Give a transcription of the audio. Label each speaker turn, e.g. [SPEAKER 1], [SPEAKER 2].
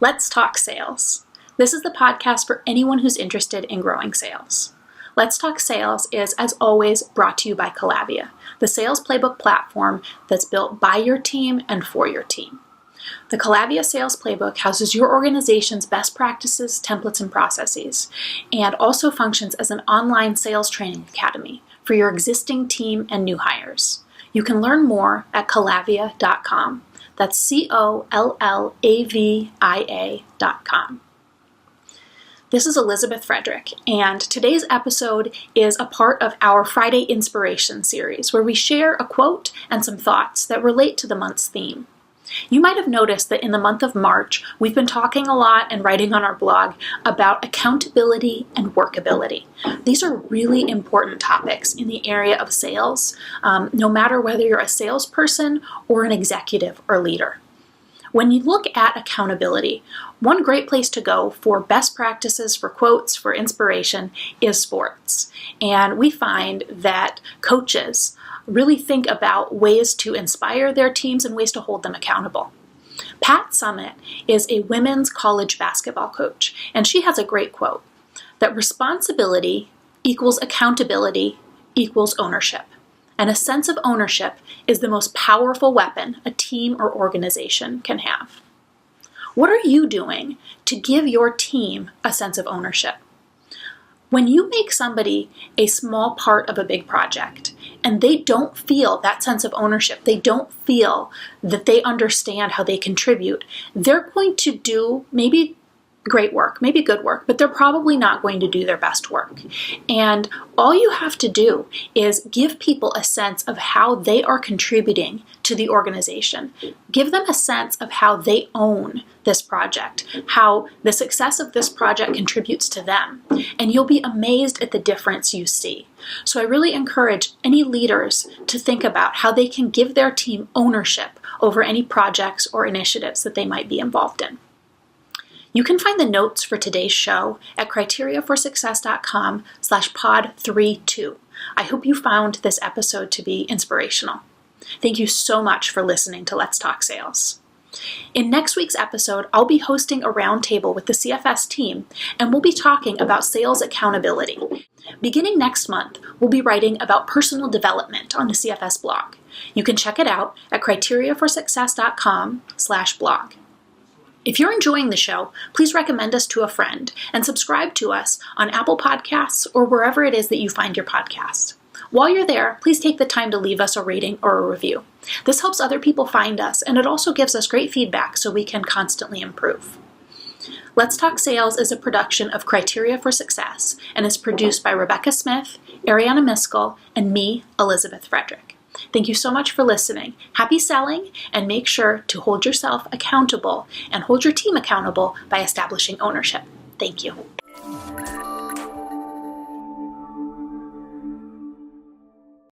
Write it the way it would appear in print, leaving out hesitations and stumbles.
[SPEAKER 1] Let's Talk Sales. This is the podcast for anyone who's interested in growing sales. Let's Talk Sales is, as always, brought to you by Calavia, the sales playbook platform that's built by your team and for your team. The Calavia Sales Playbook houses your organization's best practices, templates, and processes, and also functions as an online sales training academy for your existing team and new hires. You can learn more at calavia.com. That's COLLAVIA.com. This is Elizabeth Frederick, and today's episode is a part of our Friday Inspiration series, where we share a quote and some thoughts that relate to the month's theme. You might have noticed that in the month of March, we've been talking a lot and writing on our blog about accountability and workability. These are really important topics in the area of sales, no matter whether you're a salesperson or an executive or leader. When you look at accountability, one great place to go for best practices, for quotes, for inspiration is sports. And we find that coaches really think about ways to inspire their teams and ways to hold them accountable. Pat Summitt is a women's college basketball coach, and she has a great quote that responsibility equals accountability equals ownership. And a sense of ownership is the most powerful weapon a team or organization can have. What are you doing to give your team a sense of ownership? When you make somebody a small part of a big project and they don't feel that sense of ownership, they don't feel that they understand how they contribute, they're going to do maybe great work, maybe good work, but they're probably not going to do their best work. And all you have to do is give people a sense of how they are contributing to the organization. Give them a sense of how they own this project, how the success of this project contributes to them, and you'll be amazed at the difference you see. So I really encourage any leaders to think about how they can give their team ownership over any projects or initiatives that they might be involved in. You can find the notes for today's show at criteriaforsuccess.com/pod32. I hope you found this episode to be inspirational. Thank you so much for listening to Let's Talk Sales. In next week's episode, I'll be hosting a roundtable with the CFS team, and we'll be talking about sales accountability. Beginning next month, we'll be writing about personal development on the CFS blog. You can check it out at criteriaforsuccess.com/blog. If you're enjoying the show, please recommend us to a friend and subscribe to us on Apple Podcasts or wherever it is that you find your podcast. While you're there, please take the time to leave us a rating or a review. This helps other people find us, and it also gives us great feedback so we can constantly improve. Let's Talk Sales is a production of Criteria for Success and is produced by Rebecca Smith, Ariana Miskell, and me, Elizabeth Frederick. Thank you so much for listening. Happy selling, and make sure to hold yourself accountable and hold your team accountable by establishing ownership. Thank you.